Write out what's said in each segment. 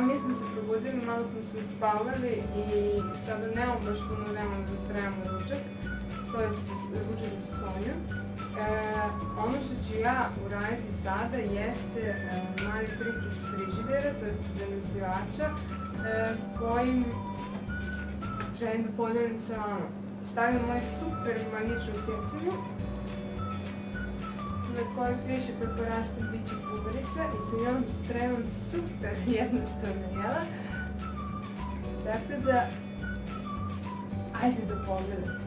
mi smo se probudili, malo smo se uspavali i sada nemamo baš puno vremena da spremamo ručak, to je ručak za Sonju. Ono što ću ja uraditi sada jeste mali trik iz frižidera, to je zamrzivača, kojim želim da podelim sa vama. Stavim moju super magičnu kecinu, na kojoj piše peporasta biće bubarica i sa njom spremam super jednostavno jela. Tako da, ajde da pogledate.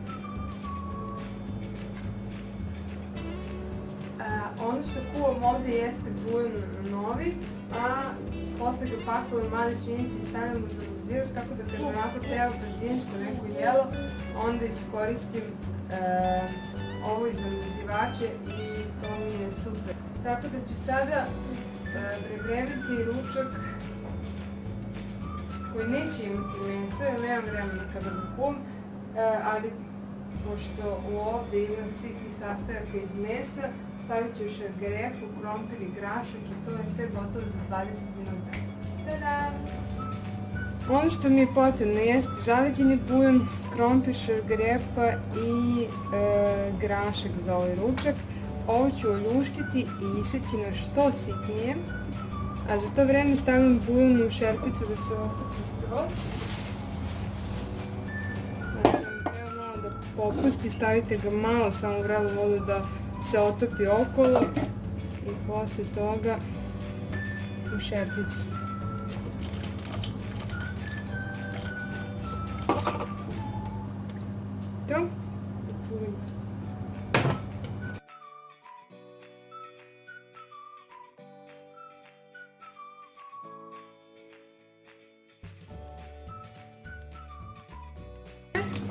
Ono što kuvam ovdje jeste bujon novi, a posle ga pakujem mali činjenici i stavim u zamrzivač, tako da kad onako treba brzinsko neko jelo, onda iskoristim ovo iz zamrzivače i to mi je super. Tako da ću sada pripremiti ručak koji neće imati meso, jer nemam vremena kada ga kuvam, ali pošto ovdje imam svih tih sastojaka iz mesa, stavit ću šargarepu, krompir i grašak i to je sve gotovo za 20 minuta. Tada! Ono što mi je potrebno jeste zaleđeni bujon, krompir, šargarepa i grašak za ovaj ručak. Ovo ću oljuštiti i iseći na što sitnije, a za to vreme stavim bujon u šerpicu da se okupi skroz. Treba malo da popusti, stavite ga malo samo u vrelu vodu da se otopi okolo i posle toga u šerpicu. To.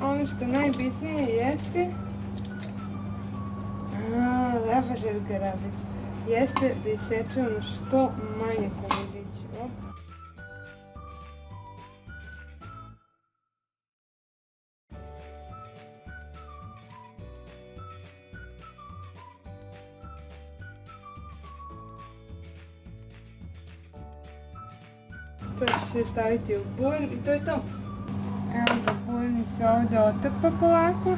Ono što najbitnije jeste lepa šargarabica. Jeste da isečemo što manje komadići. To će se staviti u bujon i to je to. Evo da bujon se ovdje otapa polako.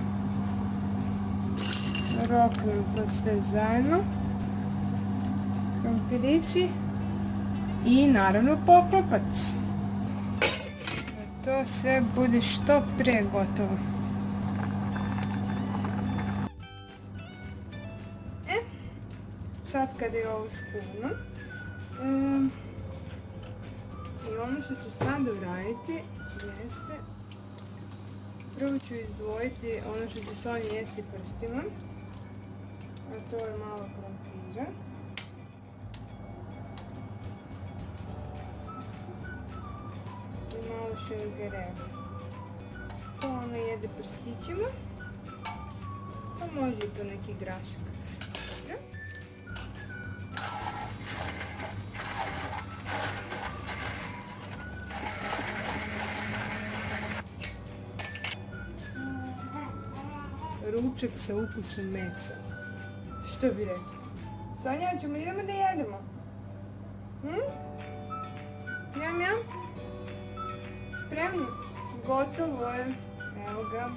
Roknem to sve zajedno. Krompirići i naravno poklopac. Da to sve bude što pre gotovo. Sad kada je ovo skuvano, i ono što ću sad uraditi jeste, prvo ću izdvojiti ono što će Sonja jesti prstima, a to je malo krompira. I malo šargarepe. To ona jede prstićima, pa može i po neki grašak. Dobro. Ručak sa ukusom mesa. Što bi rekli? Sonja, ćemo idemo da jedemo? Jam? Spremno? Gotovo je. Evo ga.